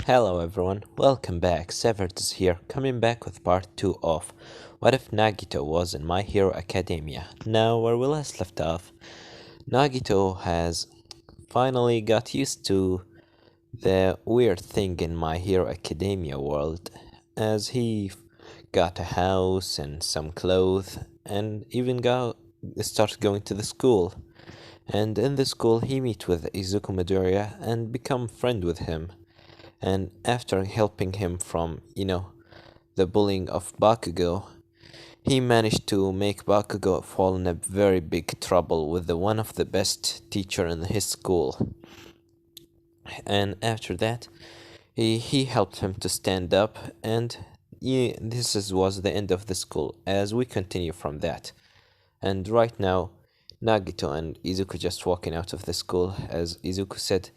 Hello everyone, welcome back. Severed is here, coming back with part 2 of What If Nagito Was in My Hero Academia. Now, where we last left off, Nagito has finally got used to the weird thing in My Hero Academia world, as he got a house and some clothes, and even started going to the school. And in the school, he meet with Izuku Midoriya and become friend with him. And after helping him from, the bullying of Bakugo, he managed to make Bakugo fall in a very big trouble with the one of the best teacher in his school. And after that, he helped him to stand up, and was the end of the school as we continue from that. And right now, Nagito and Izuku just walking out of the school as Izuku said,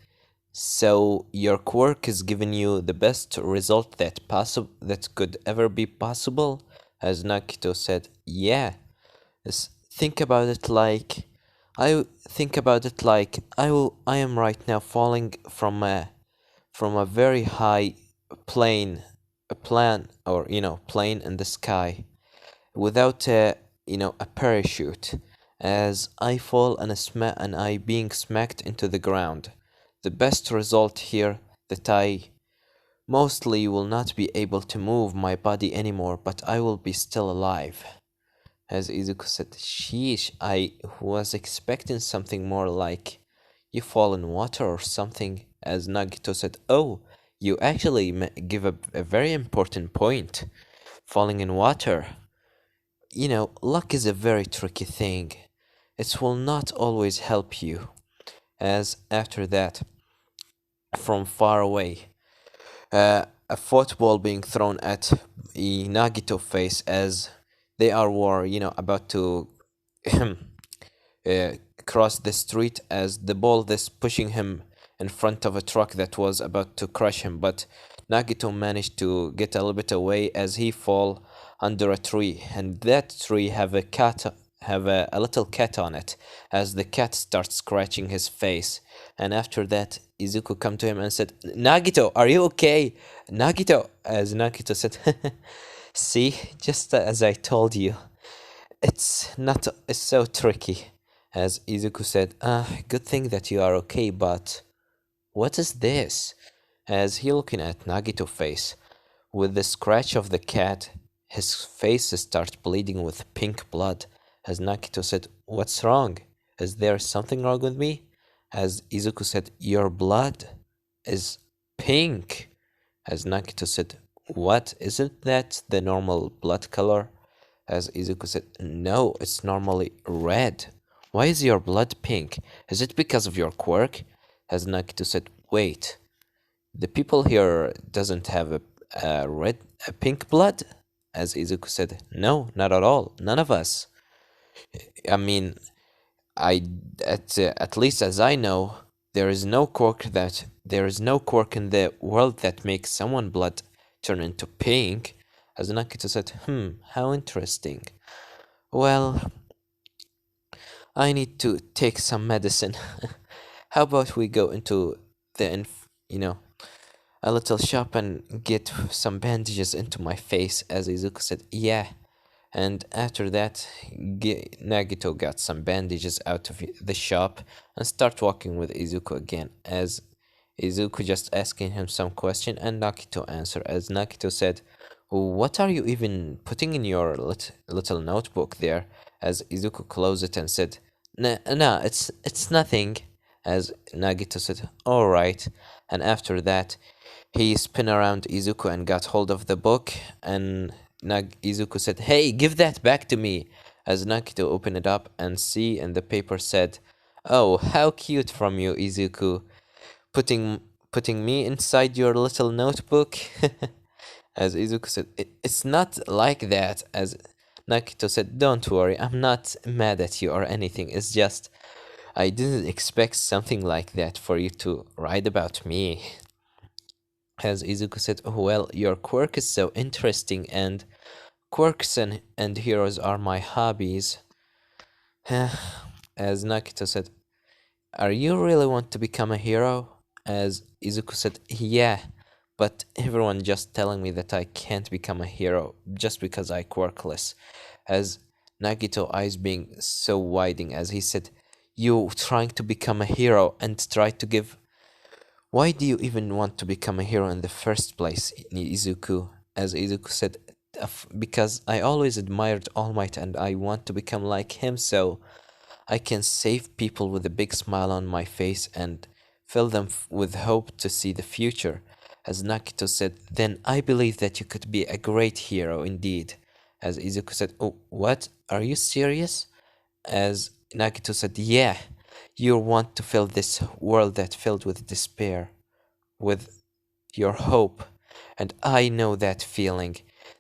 "So your quirk is giving you the best result that could ever be possible?" As Nagito said, "Yeah. Think about it like I am right now falling from a very high plane, plane in the sky without a parachute, as I fall and I being smacked into the ground. The best result here that I mostly will not be able to move my body anymore, but I will be still alive." As Izuku said, "Sheesh, I was expecting something more like you fall in water or something." As Nagito said, "Oh, you actually give a very important point. Falling in water. Luck is a very tricky thing. It will not always help you." As after that, from far away, a football being thrown at Nagito face as they are about to uh, cross the street, as the ball is pushing him in front of a truck that was about to crush him, but Nagito managed to get a little bit away as he fall under a tree, and that tree have a little cat on it, as the cat starts scratching his face. And after that, Izuku come to him and said, "Nagito, are you okay? Nagito," as Nagito said, "See, just as I told you, it's so tricky." As Izuku said, "Good thing that you are okay, but what is this?" As he looking at Nagito face, with the scratch of the cat, his face starts bleeding with pink blood. As Nagito said, "What's wrong? Is there something wrong with me?" As Izuku said, "Your blood is pink." As Nagito said, "What? Isn't that the normal blood color?" As Izuku said, "No, it's normally red. Why is your blood pink? Is it because of your quirk?" As Nagito said, "Wait, the people here doesn't have a pink blood?" As Izuku said, "No, not at all. None of us. I mean, I at least as I know, there is no quirk in the world that makes someone blood turn into pink." As Nagito said, how interesting. Well, I need to take some medicine. How about we go into a little shop and get some bandages into my face?" As Izuku said, "Yeah." And after that, Nagito got some bandages out of the shop and start walking with Izuku again, as Izuku just asking him some question and Nagito answer. As Nagito said, "What are you even putting in your little notebook there?" As Izuku closed it and said, "No, it's nothing." As Nagito said, "All right." And after that, he spun around Izuku and got hold of the book, and Izuku said, "Hey, give that back to me." As Nagito opened it up and see in the paper said, "Oh, how cute from you, Izuku, putting me inside your little notebook." As Izuku said, "It's not like that." As Nagito said, "Don't worry, I'm not mad at you or anything. It's just I didn't expect something like that for you to write about me." As Izuku said, "Oh, well, your quirk is so interesting, and quirks and heroes are my hobbies." As Nagito said, "Are you really want to become a hero?" As Izuku said, "Yeah, but everyone just telling me that I can't become a hero just because I quirkless. As Nagito eyes being so widening as he said, "You trying to become a hero and try to give. Why do you even want to become a hero in the first place, Izuku?" As Izuku said, Because I always admired All Might and I want to become like him so I can save people with a big smile on my face and fill them with hope to see the future." As Nakito said, "Then I believe that you could be a great hero indeed." As Izuku said, "Oh, what? Are you serious?" As Nakito said, "Yeah, you want to fill this world that filled with despair with your hope. And I know that feeling.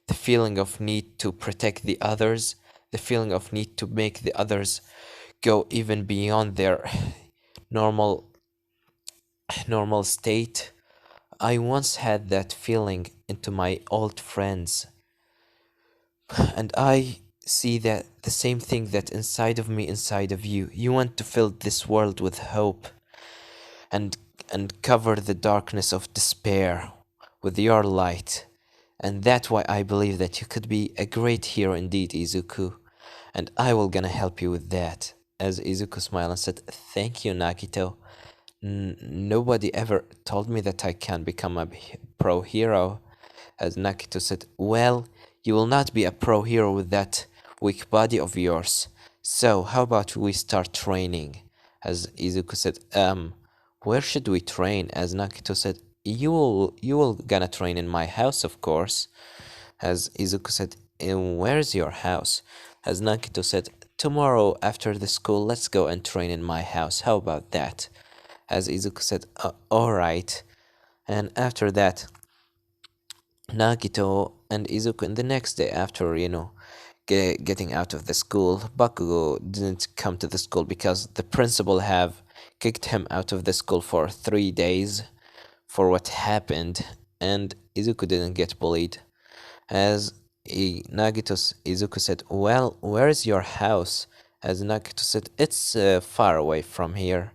The feeling of need to protect the others, the feeling of need to make the others go even beyond their normal normal state. I once had that feeling into my old friends, and I see that the same thing that inside of me inside of you. You want to fill this world with hope and cover the darkness of despair with your light. And that's why I believe that you could be a great hero indeed, Izuku. And I will gonna help you with that." As Izuku smiled and said, "Thank you, Nagito. Nobody ever told me that I can become a pro hero." As Nakito said, "Well, you will not be a pro hero with that weak body of yours. So, how about we start training?" As Izuku said, where should we train?" As Nakito said, you will gonna train in my house, of course." As Izuku said, where's your house?" As Nakito said, "Tomorrow after the school, let's go and train in my house. How about that?" As Izuku said, alright. And after that, Nagito and Izuku, and the next day after, getting out of the school, Bakugo didn't come to the school because the principal have kicked him out of the school for 3 days for what happened, and Izuku didn't get bullied. As Nagito's Izuku said, "Well, where is your house?" As Nagito said, "It's far away from here.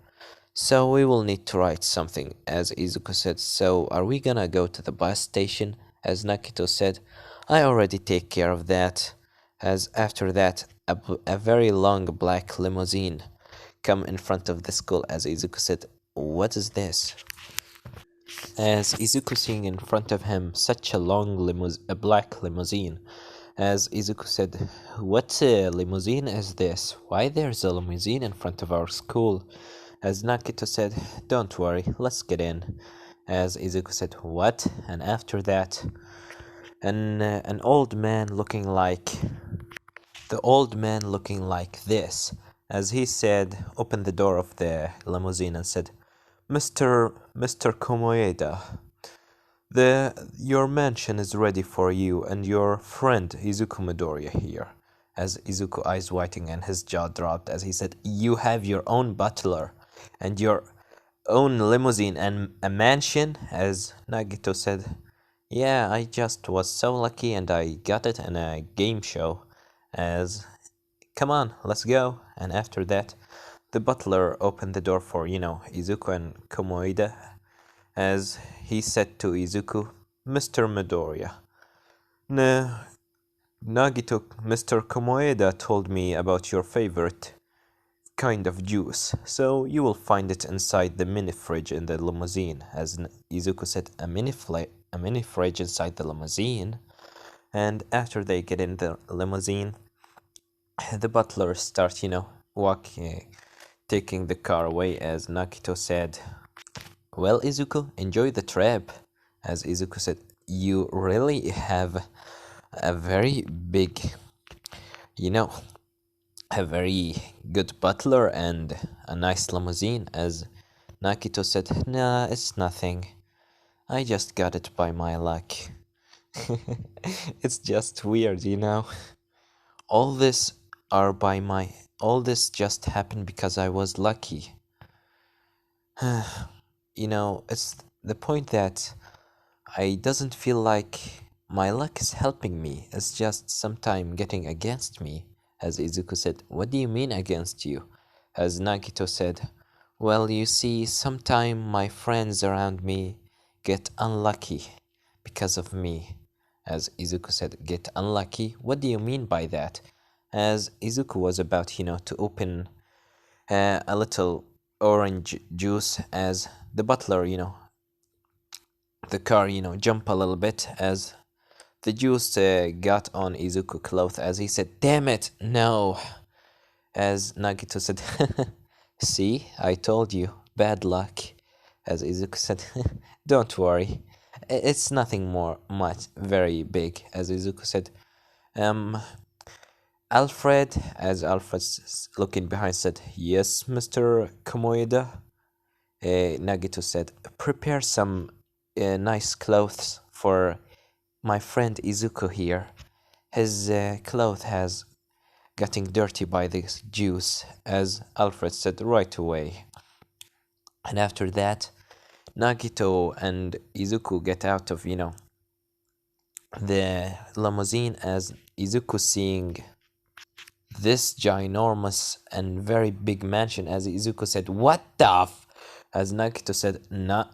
So we will need to write something." As Izuku said, "So are we gonna go to the bus station?" As Nakito said, "I already take care of that." As after that, a very long black limousine come in front of the school. As Izuku said, "What is this?" As Izuku seeing in front of him such a a black limousine. As Izuku said, "What limousine is this? Why there's a limousine in front of our school?" As Nakito said, "Don't worry, let's get in." As Izuku said, "What?" And after that, an old man looking like this. As he said, opened the door of the limousine and said, Mr. Komoeda, your mansion is ready for you and your friend Izuku Midoriya here." As Izuku eyes whitening and his jaw dropped as he said, "You have your own butler and your own limousine and a mansion?" As Nagito said, "Yeah, I just was so lucky and I got it in a game show." As, "Come on, let's go." And after that, the butler opened the door for, Izuku and Komoeda. As he said to Izuku, "Mr. Midoriya, no, Nagito, Mr. Komoeda told me about your favorite kind of juice, so you will find it inside the mini fridge in the limousine." As Izuku said, a mini fridge inside the limousine?" And after they get in the limousine, the butler starts, walking, taking the car away. As Nagito said, "Well, Izuku, enjoy the trip." As Izuku said, "You really have a very big, you know, a very good butler and a nice limousine." As Nakito said, "Nah, it's nothing. I just got it by my luck." It's just weird, All this are by my all this just happened because I was lucky. It's the point that I doesn't feel like my luck is helping me. It's just sometime getting against me." As Izuku said, "What do you mean against you?" As Nagito said, "Well, you see, sometime my friends around me get unlucky because of me. As Izuku said, get unlucky? What do you mean by that? As Izuku was about, to open a little orange juice, as the butler, the car, jump a little bit as the juice got on Izuku clothes, as he said, damn it, no. As Nagito said, see, I told you, bad luck. As Izuku said, don't worry, it's nothing more much very big. As Izuku said, um, Alfred, as Alfred's looking behind, said, yes, Mr. Komoeda. Nagito said, prepare some nice clothes for my friend Izuku here. His cloth has getting dirty by this juice, as Alfred said right away. And after that, Nagito and Izuku get out of, the limousine, as Izuku seeing this ginormous and very big mansion, as Izuku said, what the as Nagito said, no,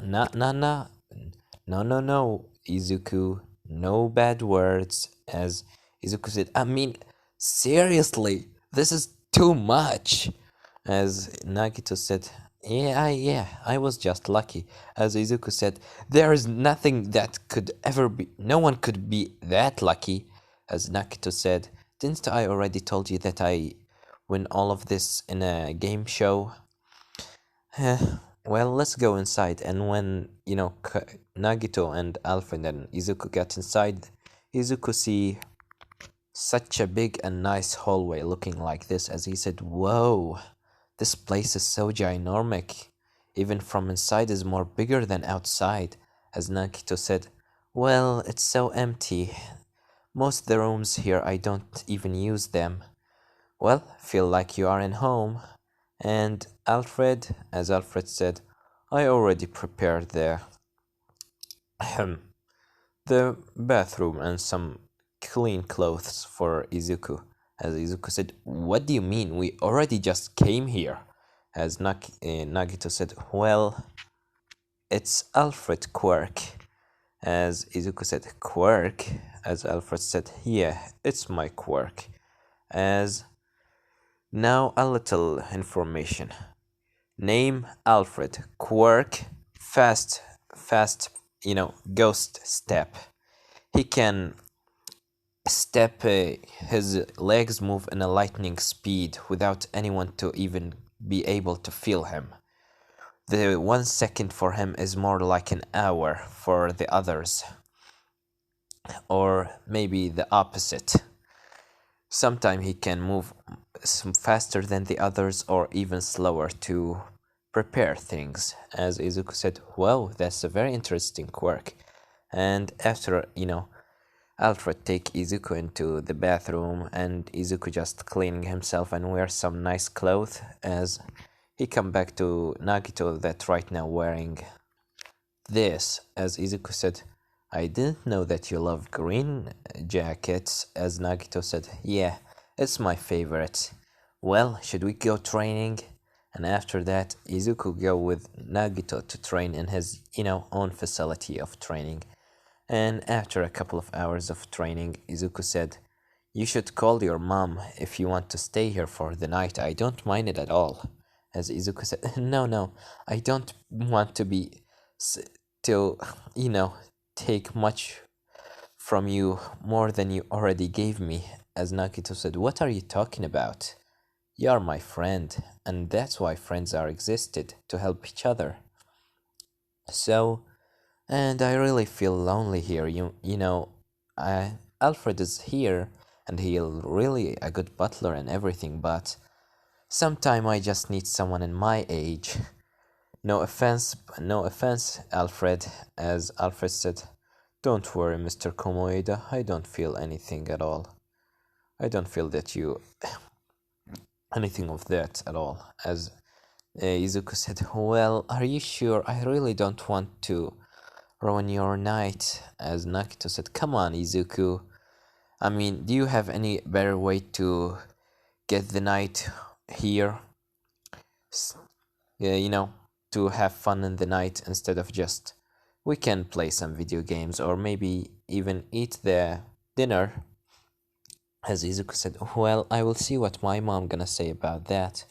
Izuku, no bad words, as Izuku said, I mean, seriously, this is too much, as Nagito said, yeah, I was just lucky, as Izuku said, there is nothing that could ever be, no one could be that lucky, as Nagito said, didn't I already told you that I win all of this in a game show? Well, let's go inside. And when, Nagito and Alfred and Izuku get inside, Izuku see such a big and nice hallway looking like this, as he said, whoa, this place is so ginormic. Even from inside is more bigger than outside. As Nagito said, well, it's so empty. Most of the rooms here, I don't even use them. Well, feel like you are in home. And Alfred, as Alfred said, I already prepared the bathroom and some clean clothes for Izuku. As Izuku said, what do you mean? We already just came here. As Nagito said, well, it's Alfred Quirk. As Izuku said, quirk? As Alfred said, yeah, it's my quirk. As now a little information. Name Alfred. Quirk, fast, ghost step. He can step, his legs move in a lightning speed without anyone to even be able to feel him. The 1 second for him is more like an hour for the others. Or maybe the opposite. Sometimes he can move faster than the others or even slower to prepare things. As Izuku said, wow, that's a very interesting quirk. And after, Alfred take Izuku into the bathroom and Izuku just cleaning himself and wear some nice clothes, as he come back to Nagito that right now wearing this. As Izuku said, I didn't know that you love green jackets. As Nagito said, yeah, it's my favorite. Well, should we go training? And after that, Izuku go with Nagito to train in his, own facility of training. And after a couple of hours of training, Izuku said, you should call your mom if you want to stay here for the night. I don't mind it at all. As Izuku said, no, I don't want to be, to, take much from you more than you already gave me. As Nagito said, what are you talking about? You are my friend, and that's why friends are existed, to help each other. So, and I really feel lonely here. Alfred is here, and he's really a good butler and everything, but sometime I just need someone in my age. No offense, Alfred. As Alfred said, don't worry, Mr. Komoeda, I don't feel anything at all. I don't feel that you anything of that at all. As Izuku said, well, are you sure? I really don't want to ruin your night. As Nagito said, come on, Izuku. I mean, do you have any better way to get the night here? Yeah, to have fun in the night instead of just we can play some video games or maybe even eat the dinner. As Izuku said, well, I will see what my mom gonna say about that.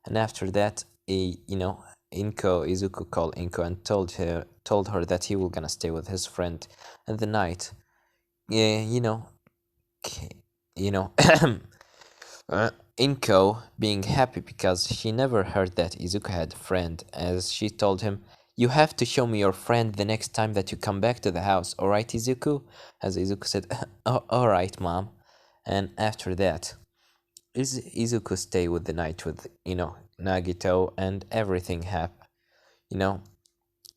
And after that, Izuku called Inko and told her that he will gonna stay with his friend in the night. Yeah, you know, Inko being happy because she never heard that Izuku had a friend, as she told him, "You have to show me your friend the next time that you come back to the house, alright, Izuku?" As Izuku said, "Oh, alright, mom." And after that, Izuku stay with the night with, Nagito, and everything you know,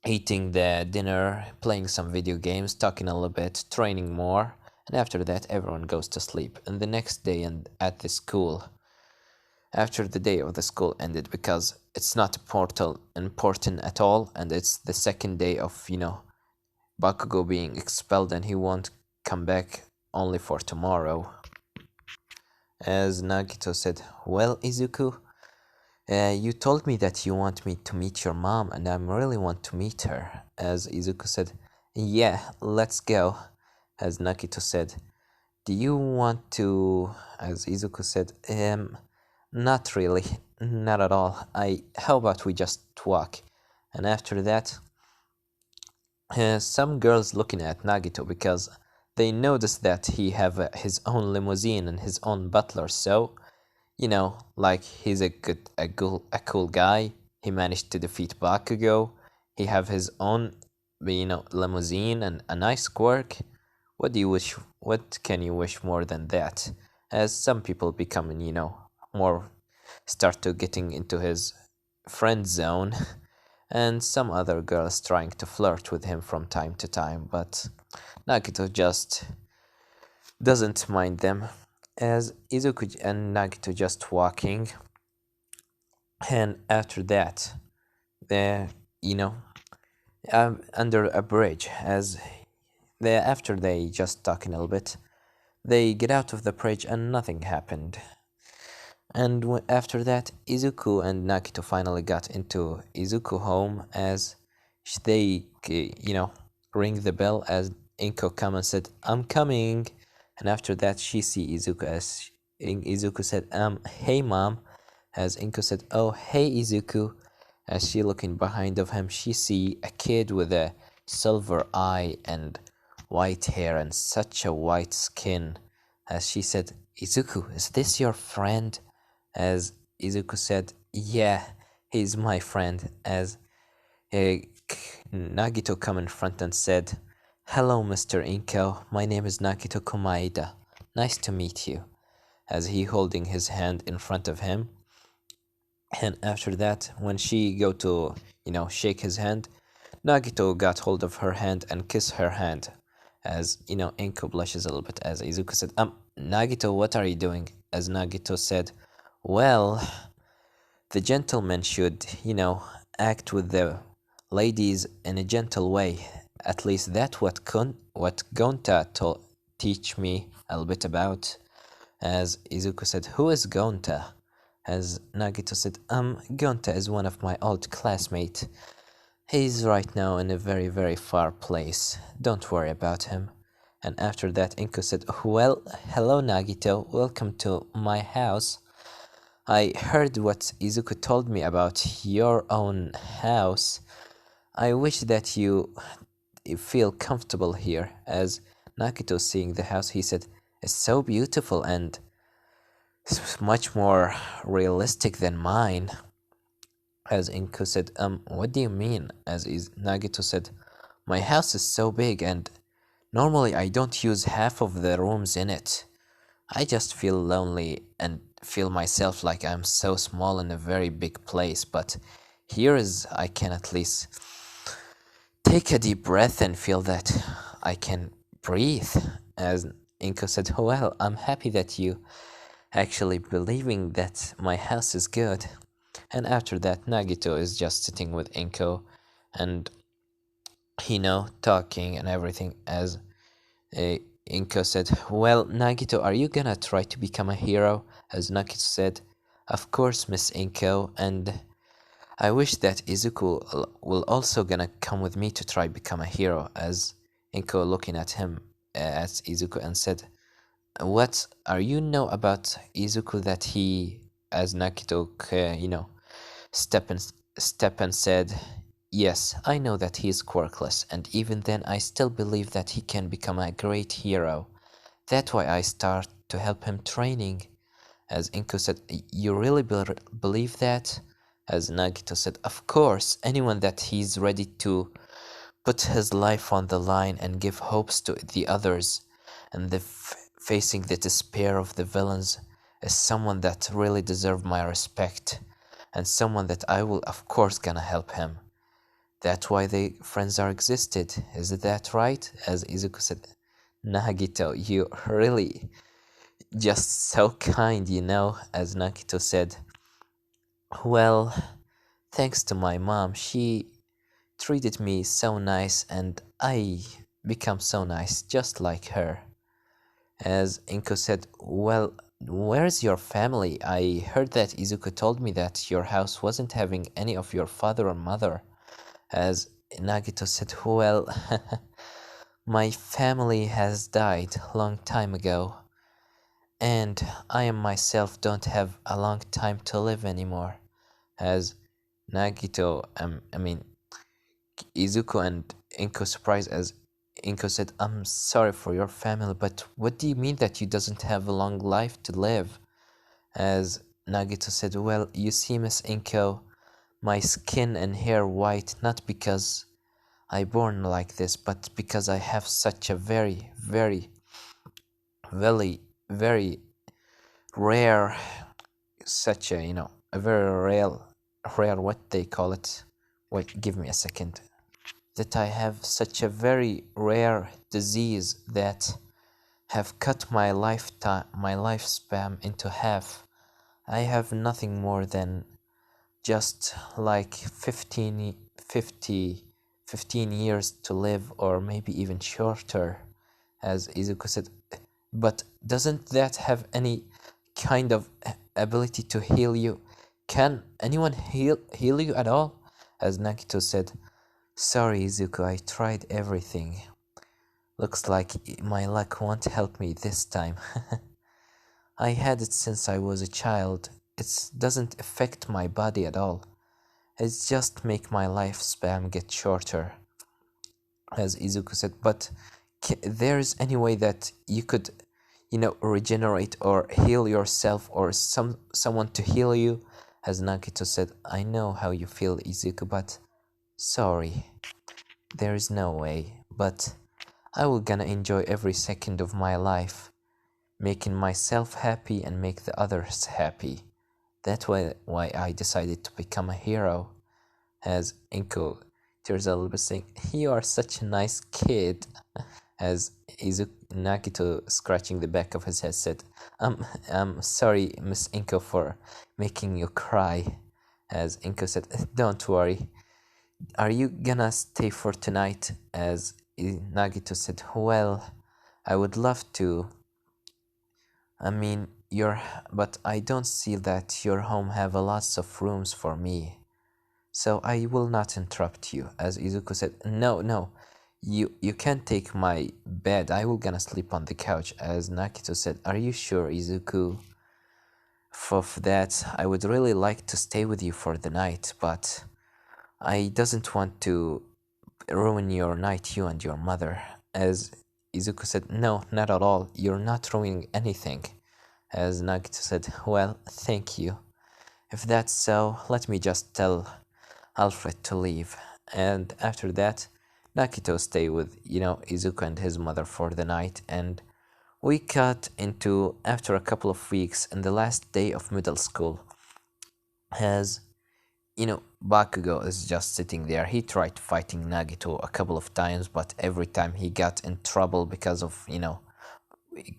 eating the dinner, playing some video games, talking a little bit, training more, and after that everyone goes to sleep. And the next day and at the school, after the day of the school ended, because it's not important at all, and it's the second day of, Bakugo being expelled and he won't come back only for tomorrow. As Nagito said, "Well, Izuku, you told me that you want me to meet your mom, and I really want to meet her." As Izuku said, "Yeah, let's go." As Nagito said, "Do you want to?" As Izuku said, not really, not at all. How about we just walk?" And after that, some girls looking at Nagito because they noticed that he have his own limousine and his own butler, so like he's a cool guy. He managed to defeat Bakugo. He have his own, limousine and a nice quirk. What do you wish? What can you wish more than that? As some people becoming, more start to getting into his friend zone, and some other girls trying to flirt with him from time to time, but Nagito just doesn't mind them. As Izuku and Nagito just walking, and after that, they're under a bridge. As after they just talking a little bit, they get out of the bridge and nothing happened. And after that, Izuku and Nagito finally got into Izuku home, as they, ring the bell as Inko come and said, "I'm coming." And after that, she see Izuku, as Izuku said, "Hey, mom." As Inko said, "Oh, hey, Izuku." As she looking behind of him, she see a kid with a silver eye and white hair and such a white skin. As she said, "Izuku, is this your friend?" As Izuku said, "Yeah, he's my friend." As Nagito come in front and said, "Hello, Mr. Inko. My name is Nagito Komaeda. Nice to meet you." As he holding his hand in front of him. And after that, when she go to, shake his hand, Nagito got hold of her hand and kissed her hand. As, Inko blushes a little bit, as Izuku said, "Nagito, what are you doing?" As Nagito said, "Well, the gentleman should, act with the ladies in a gentle way. At least that's what Gonta teach me a little bit about." As Izuku said, "Who is Gonta?" As Nagito said, "Gonta is one of my old classmates. He's right now in a very, very far place. Don't worry about him." And after that, Inko said, "Well, hello, Nagito. Welcome to my house. I heard what Izuku told me about your own house. I wish that you feel comfortable here." As Nagito seeing the house, he said, "It's so beautiful and much more realistic than mine." As Inko said, "What do you mean?" As Nagito said, "My house is so big and normally I don't use half of the rooms in it. I just feel lonely and feel myself like I'm so small in a very big place, but here is I can at least take a deep breath and feel that I can breathe." As Inko said, "Well, I'm happy that you actually believing that my house is good." And after that, Nagito is just sitting with Inko and, talking and everything. As Inko said, "Well, Nagito, are you gonna try to become a hero?" As Nagito said, "Of course, Miss Inko, and I wish that Izuku will also gonna come with me to try become a hero, as Inko looking at him, at Izuku, and said, what are you know about Izuku that he, as Nakito, step and, step and said, yes, I know that he is quirkless, and even then I still believe that he can become a great hero. That's why I start to help him training. As Inko said, you really believe that? As Nagito said, of course, anyone that he's ready to put his life on the line and give hopes to the others, and facing the despair of the villains, is someone that really deserve my respect, and someone that I will of course gonna help him. That's why the friends are existed. Is that right? As Izuku said, Nagito, you really just so kind, as Nagito said. Well, thanks to my mom, she treated me so nice and I become so nice just like her. As Inko said, well, where's your family? I heard that Izuku told me that your house wasn't having any of your father or mother. As Nagito said, well, my family has died long time ago, and I am myself don't have a long time to live anymore. As Nagito, I mean, Izuku and Inko surprised as Inko said, I'm sorry for your family, but what do you mean that you doesn't have a long life to live? As Nagito said, well, you see, Miss Inko, my skin and hair white not because I born like this, but because I have such a very rare, such a, a very rare, what they call it. Wait, give me a second. That I have such a very rare disease that have cut my lifespan into half. I have nothing more than just like 15 years to live, or maybe even shorter, as Izuku said. But doesn't that have any kind of ability to heal you? Can anyone heal you at all? As Nagito said, sorry, Izuku, I tried everything. Looks like my luck won't help me this time. I had it since I was a child. It doesn't affect my body at all. It's just make my lifespan get shorter, as Izuku said. But there's any way that you could, regenerate or heal yourself, or someone to heal you? As Nagito said, I know how you feel, Izuku, but sorry, there is no way. But I will gonna enjoy every second of my life, making myself happy and make the others happy. That's why I decided to become a hero. As Inko tears a little bit saying, you are such a nice kid. As Nagito scratching the back of his head said, I'm sorry, Miss Inko, for making you cry. As Inko said, don't worry. Are you gonna stay for tonight? As Nagito said, well, I would love to. I mean, but I don't see that your home have a lots of rooms for me. So I will not interrupt you. As Izuku said, no, you can't take my bed. I will gonna sleep on the couch. As Nakito said, are you sure, Izuku? For that, I would really like to stay with you for the night, but I doesn't want to ruin your night, you and your mother. As Izuku said, no, not at all. You're not ruining anything. As Nagito said, well, thank you. If that's so, let me just tell Alfred to leave. And after that, Nakito stay with, Izuku and his mother for the night. And we cut into after a couple of weeks in the last day of middle school. As Bakugo is just sitting there. He tried fighting Nagito a couple of times, but every time he got in trouble because of,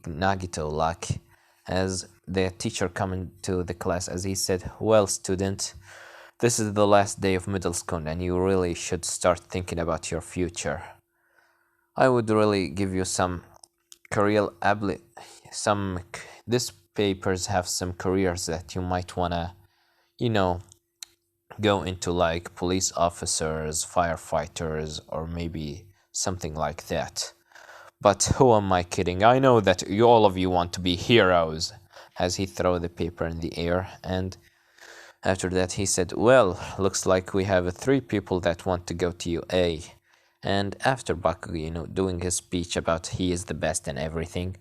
Nagito luck. As the teacher come into the class, as he said, well, student, this is the last day of middle school and you really should start thinking about your future. I would really give you some career these papers have some careers that you might wanna, go into like police officers, firefighters, or maybe something like that. But who am I kidding? I know that all of you want to be heroes. As he threw the paper in the air, and after that he said, well, looks like we have three people that want to go to UA. And after Bakugo, doing his speech about he is the best and everything,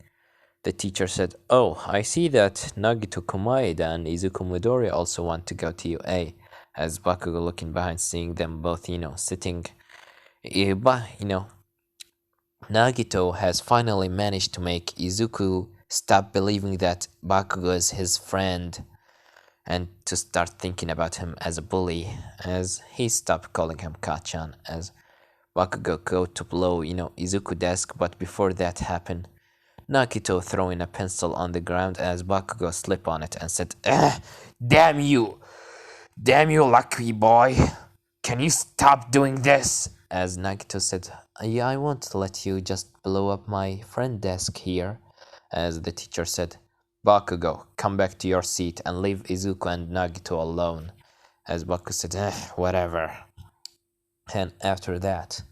the teacher said, oh, I see that Nagito Komaeda and Izuku Midori also want to go to UA. As Bakugo looking behind, seeing them both, sitting, Nagito has finally managed to make Izuku stop believing that Bakugo is his friend and to start thinking about him as a bully, as he stopped calling him Kachan, as Bakugo go to blow, Izuku desk, but before that happened, Nagito throwing a pencil on the ground as Bakugo slipped on it and said, damn you! Damn you, lucky boy! Can you stop doing this? As Nagito said, yeah, I won't let you just blow up my friend desk here. As the teacher said, Bakugo, come back to your seat and leave Izuku and Nagito alone. As Bakugo said, whatever. And after that,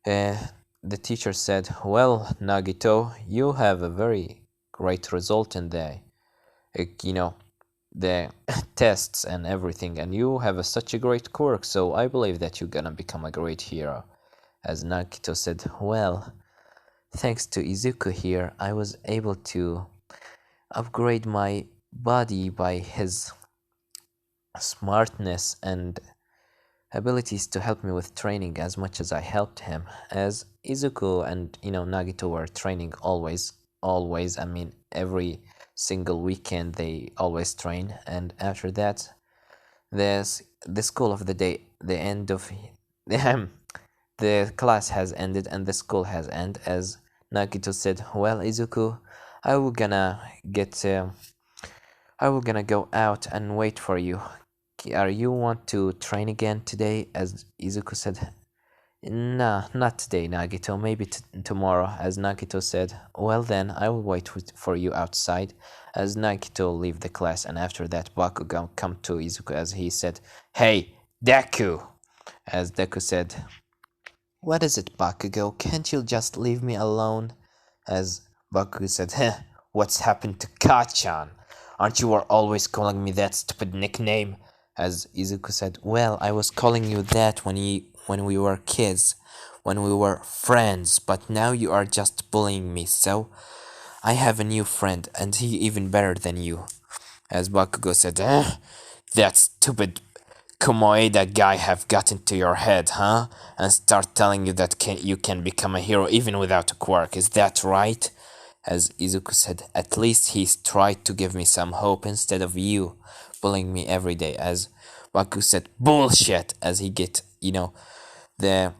the teacher said, well, Nagito, you have a very great result in the tests and everything, and you have such a great quirk, so I believe that you're gonna become a great hero. As Nagito said, well, thanks to Izuku here, I was able to upgrade my body by his smartness and abilities to help me with training as much as I helped him. As Izuku and Nagito were training always, I mean every single weekend they always train, and after that there's the school of the day, the end of the class has ended and the school has ended. As Nagito said, well, Izuku, I will gonna go out and wait for you. Are you want to train again today? As Izuku said, nah, not today, Nagito, maybe tomorrow. As Nagito said, well then, I will wait for you outside. As Nagito leave the class, and after that Bakugan come to Izuku as he said, hey, Deku! As Deku said, what is it, Bakugo? Can't you just leave me alone? As Bakugo said, what's happened to Kachan? Aren't you always calling me that stupid nickname? As Izuku said, well, I was calling you that when we were kids, when we were friends, but now you are just bullying me, so I have a new friend, and he even better than you. As Bakugo said, that stupid Komoeda guy have got into your head, huh? And start telling you that you can become a hero even without a quirk, is that right? As Izuku said, at least he's tried to give me some hope instead of you bullying me every day. As Bakugo said, bullshit, as he get, the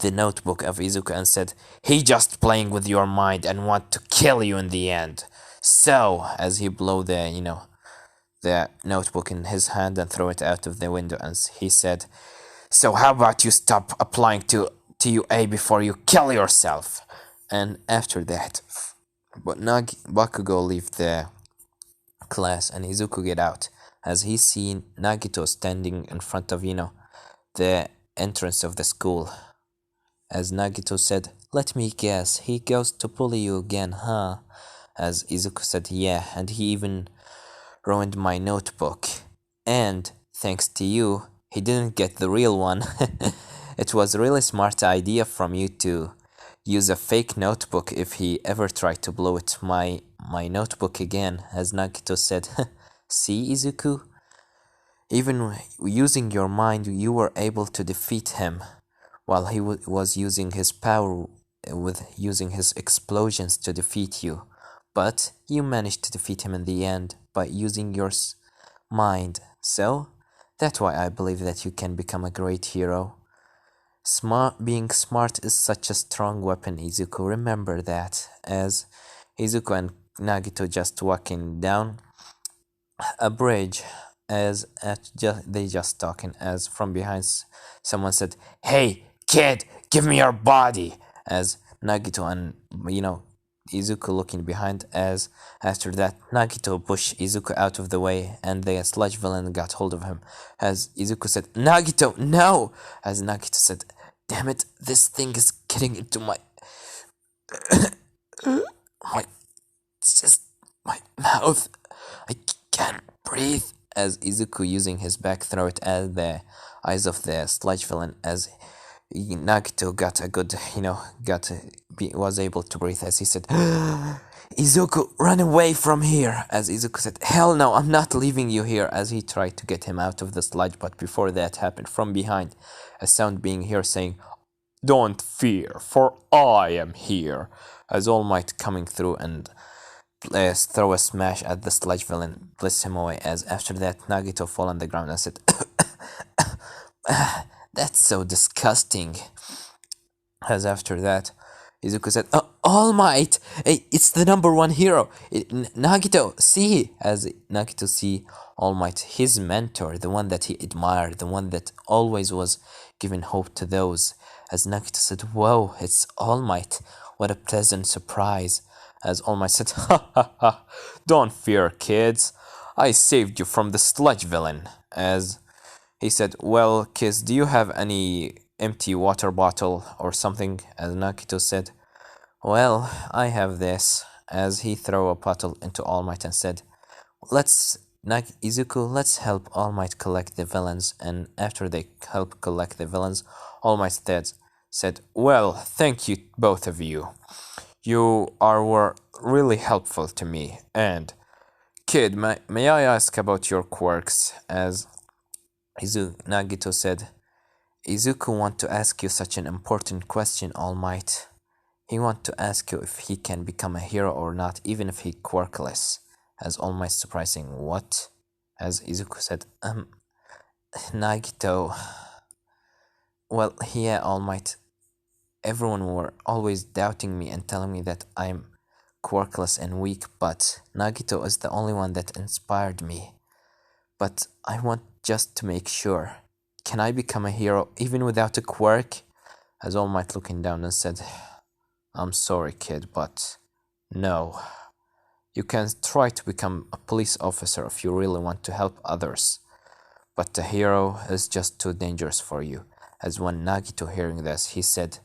notebook of Izuku and said, he just playing with your mind and want to kill you in the end. So, as he blow the notebook in his hand and throw it out of the window, and he said, so how about you stop applying to TUA before you kill yourself? And after that, Bakugo leave the class and Izuku get out, as he seen Nagito standing in front of, the entrance of the school. As Nagito said, let me guess, he goes to bully you again, huh? As Izuku said, yeah, and he even ruined my notebook. And, thanks to you, he didn't get the real one. It was a really smart idea from you to use a fake notebook if he ever tried to blow it my notebook again. As Nagito said, see, Izuku? Even using your mind, you were able to defeat him, while he was using his power with using his explosions to defeat you. But you managed to defeat him in the end by using your mind. So, that's why I believe that you can become a great hero. Being smart is such a strong weapon, Izuku. Remember that. As Izuku and Nagito just walking down a bridge, they just talking, as from behind someone said, hey, kid, give me your body. As Nagito and, Izuku looking behind as after that Nagito pushed Izuku out of the way and the sludge villain got hold of him. As Izuku said, Nagito, no! As Nagito said, damn it, this thing is getting into my just my mouth. I can't breathe. As Izuku using his back throat as the eyes of the sludge villain as Nagito got a good, was able to breathe as he said, Izuku, run away from here. As Izuku said, hell no, I'm not leaving you here. As he tried to get him out of the sludge, but before that happened, from behind, a sound being heard saying, don't fear, for I am here. As All Might coming through and throw a smash at the sludge villain, bliss him away. As after that, Nagito fall on the ground and said, that's so disgusting. As after that, Izuku said, All Might! Hey, it's the number one hero! Nagito, see! As Nagito see All Might, his mentor, the one that he admired, the one that always was giving hope to those. As Nagito said, whoa, it's All Might. What a pleasant surprise. As All Might said, ha ha ha, don't fear, kids. I saved you from the sludge villain. As he said, well, kids, do you have any empty water bottle or something? As Nagito said, well, I have this. As he threw a bottle into All Might and said, Izuku, let's help All Might collect the villains. And after they help collect the villains, All Might said, well, thank you, both of you. You were really helpful to me. And, kid, may I ask about your quirks? As Nagito said, Izuku want to ask you such an important question, All Might. He want to ask you if he can become a hero or not, even if he quirkless. As All Might surprising, what? As Izuku said, Nagito. Well, yeah, All Might. Everyone were always doubting me and telling me that I'm quirkless and weak, but Nagito is the only one that inspired me. But I want just to make sure. Can I become a hero even without a quirk? As All Might looking down and said, I'm sorry, kid, but no. You can try to become a police officer if you really want to help others. But a hero is just too dangerous for you. As when Nagito hearing this, he said,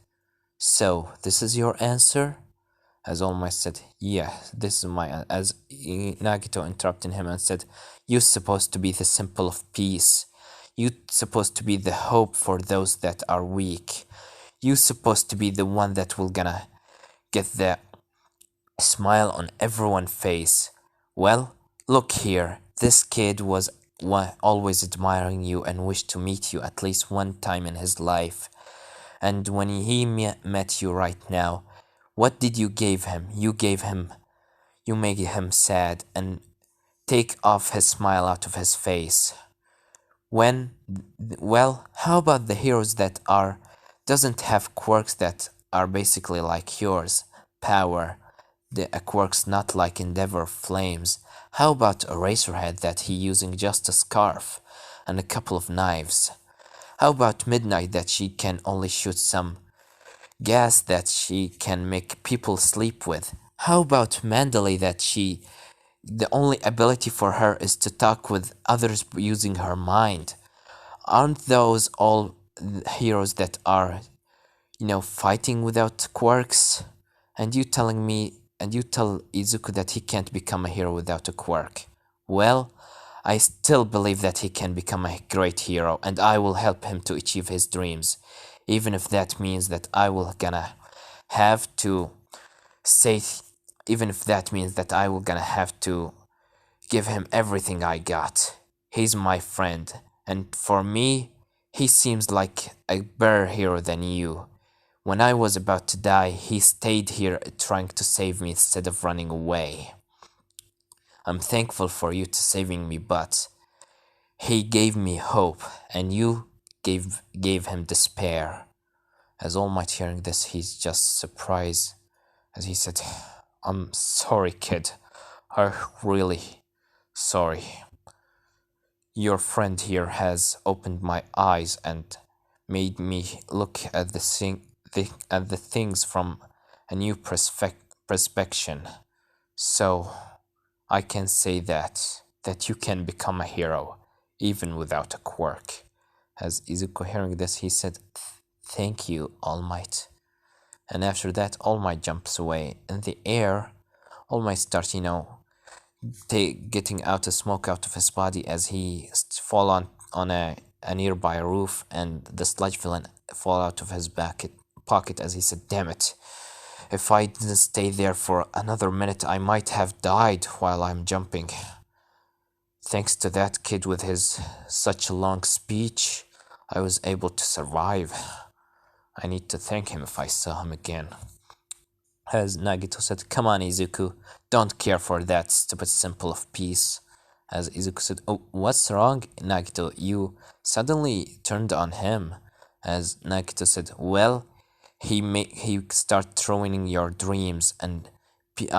so, this is your answer? As All Might said, yeah, this is my... As Nagito interrupted him and said, you're supposed to be the symbol of peace. You're supposed to be the hope for those that are weak. You're supposed to be the one that will gonna get the smile on everyone's face. Well, look here, this kid was always admiring you and wished to meet you at least one time in his life. And when he met you right now, what did you give him? You made him sad and take off his smile out of his face. Well, how about the heroes that doesn't have quirks that are basically like yours? Power, the quirks not like Endeavor Flames. How about Eraserhead that he using just a scarf and a couple of knives? How about Midnight that she can only shoot some gas that she can make people sleep with? How about Mandalay that the only ability for her is to talk with others using her mind? Aren't those all heroes that are, fighting without quirks? And you tell Izuku that he can't become a hero without a quirk. Well, I still believe that he can become a great hero, and I will help him to achieve his dreams, even if that means that I will gonna have to give him everything I got. He's my friend, and for me, he seems like a better hero than you. When I was about to die, he stayed here trying to save me instead of running away. I'm thankful for you to saving me, but he gave me hope, and you gave him despair. As All Might hearing this, he's just surprised, as he said, I'm sorry, kid. I'm really sorry. Your friend here has opened my eyes and made me look at the things from a new perspection. So I can say that you can become a hero even without a quirk. As Izuku hearing this, he said, "Thank you, All Might." And after that, All Might jumps away. In the air, All Might starts, getting out the smoke out of his body as he fall on a nearby roof, and the sludge villain fall out of his pocket as he said, "Damn it. If I didn't stay there for another minute, I might have died while I'm jumping. Thanks to that kid with his such a long speech, I was able to survive. I need to thank him if I saw him again." As Nagito said, "Come on, Izuku, don't care for that stupid symbol of peace." As Izuku said, "Oh, what's wrong, Nagito? You suddenly turned on him." As Nagito said, "Well, he start throwing your dreams, and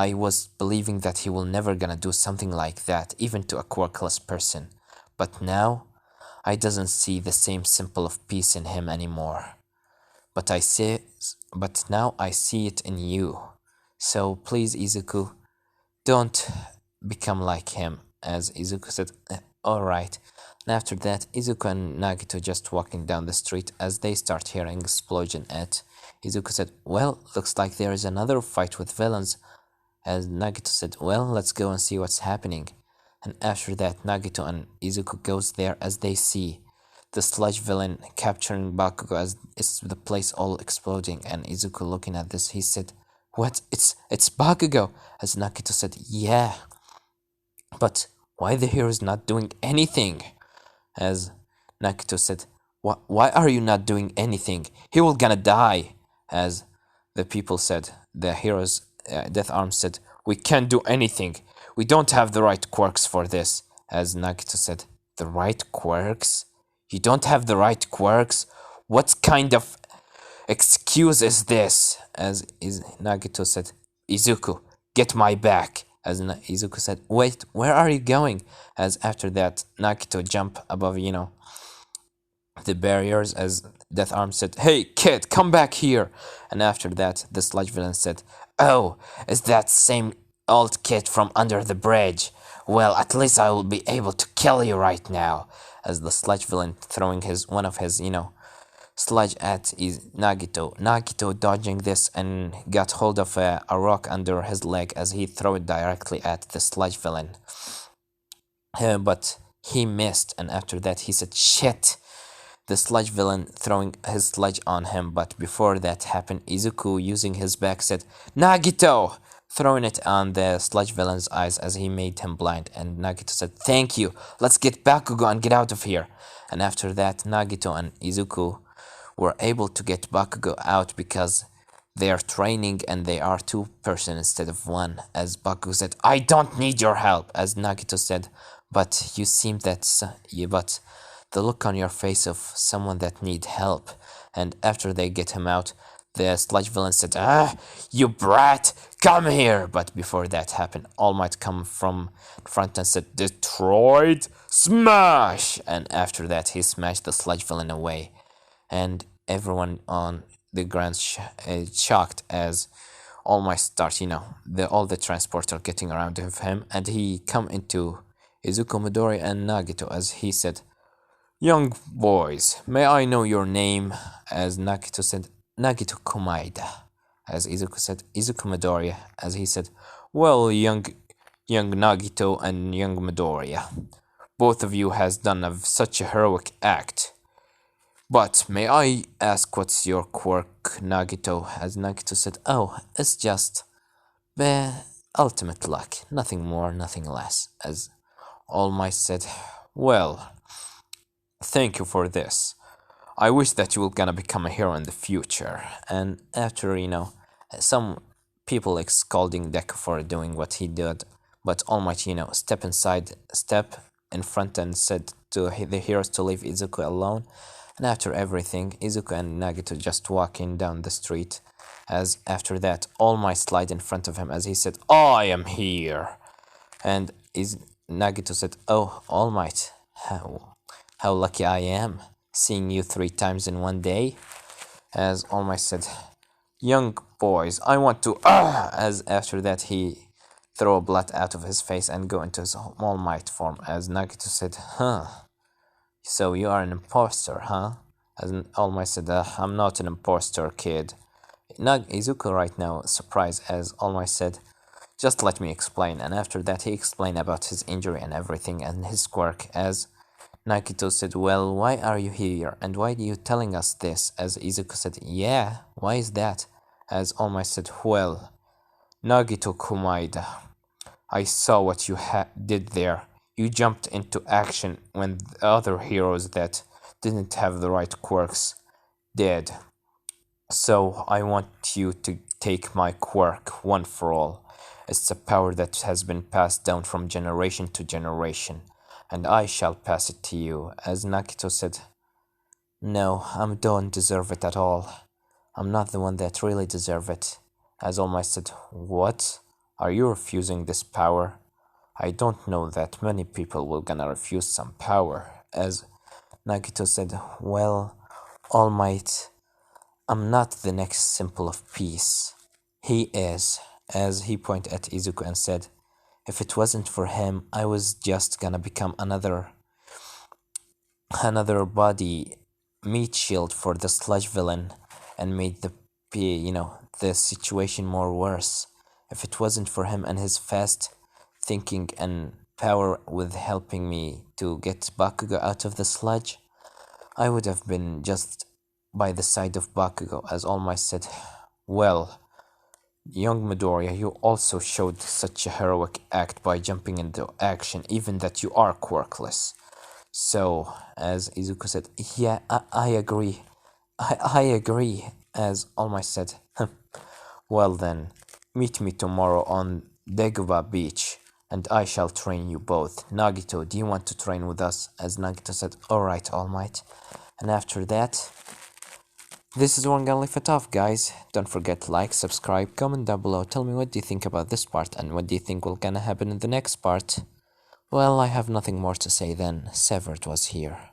I was believing that he will never gonna do something like that, even to a quirkless person. But now, I doesn't see the same symbol of peace in him anymore. But now I see it in you. So please, Izuku, don't become like him." As Izuku said, "Alright." And after that, Izuku and Nagito just walking down the street as they start hearing explosion at. Izuku said, "Well, looks like there is another fight with villains." As Nagito said, "Well, let's go and see what's happening." And after that, Nagito and Izuku goes there as they see the sludge villain capturing Bakugo as it's the place all exploding. And Izuku looking at this, he said, "What? It's Bakugo." As Nagito said, "Yeah. But why the hero is not doing anything?" As Nagito said, Why are you not doing anything? He will gonna die." As the people said, the heroes, Death Arm said, "We can't do anything. We don't have the right quirks for this." As Nagito said, "The right quirks? You don't have the right quirks? What kind of excuse is this?" As Nagito said, "Izuku, get my back." As Izuku said, "Wait, where are you going?" As after that, Nagito jump above, the barriers, as Death Arm said, "Hey kid, come back here." And after that, the sludge villain said, "Oh, is that same old kid from under the bridge? Well, at least I will be able to kill you right now." As the sludge villain throwing one of his, sludge at Nagito. Nagito dodging this and got hold of a rock under his leg as he threw it directly at the sludge villain. But he missed, and after that he said, "Shit." The sludge villain throwing his sludge on him, but before that happened, Izuku using his back said, "Nagito!" throwing it on the sludge villain's eyes as he made him blind, and Nagito said, "Thank you, let's get Bakugo and get out of here." And after that, Nagito and Izuku were able to get Bakugo out because they are training and they are two person instead of one. As Bakugo said, "I don't need your help." As Nagito said, "But you seem but the look on your face of someone that need help." And after they get him out, the sludge villain said, "Ah, you brat, come here." But before that happened, All Might come from front and said, "Detroit, smash!" And after that, he smashed the sludge villain away. And everyone on the ground shocked as All Might start, all the transports are getting around of him, and he come into Izuku Midori and Nagito as he said, "Young boys, may I know your name?" As Nagito said, "Nagito Komaeda." As Izuku said, "Izuku Midoriya." As he said, "Well, young Nagito and young Midoriya, both of you has done such a heroic act. But may I ask what's your quirk, Nagito?" As Nagito said, "Oh, it's just ultimate luck, nothing more, nothing less." As All Might said, "Well, thank you for this. I wish that you were gonna become a hero in the future." And after, some people scolding Deku for doing what he did, but All Might, step in front and said to the heroes to leave Izuku alone. And after everything, Izuku and Nagito just walking down the street. As after that, All Might slide in front of him as he said, "I am here." And Nagito said, "Oh, All Might, how lucky I am, seeing you 3 times in one day." As All Might said, Young boys, I want to as after that he throw blood out of his face and go into his All Might form as Nagito said, huh, so you are an imposter, huh? As All Might said, I'm not an imposter, kid. Izuku right now surprised as All Might said, just let me explain, and after that he explained about his injury and everything and his quirk as Nagito said, well, why are you here and why are you telling us this? As Izuku said, yeah, why is that? As All Might said, well, Nagito Kumaida, I saw what you did there. You jumped into action when the other heroes that didn't have the right quirks did. So I want you to take my quirk one for all. It's a power that has been passed down from generation to generation, and I shall pass it to you. As Nagito said, no, I don't deserve it at all. I'm not the one that really deserve it. As All Might said, what? Are you refusing this power? I don't know that many people will gonna refuse some power. As Nagito said, well, All Might, I'm not the next symbol of peace. He is, as he pointed at Izuku and said, if it wasn't for him, I was just gonna become another body meat shield for the sludge villain and made the situation more worse. If it wasn't for him and his fast thinking and power with helping me to get Bakugo out of the sludge, I would have been just by the side of Bakugo. As All Might said, well, young Midoriya, you also showed such a heroic act by jumping into action, even that you are quirkless. So, as Izuku said, yeah, I agree. I agree, as All Might said. Well then, meet me tomorrow on Dagobah Beach, and I shall train you both. Nagito, do you want to train with us? As Nagito said, alright, All Might. And after that, this is where I'm gonna leave it off, guys. Don't forget to like, subscribe, comment down below. Tell me what do you think about this part, and what do you think will gonna happen in the next part. Well, I have nothing more to say then. Severed was here.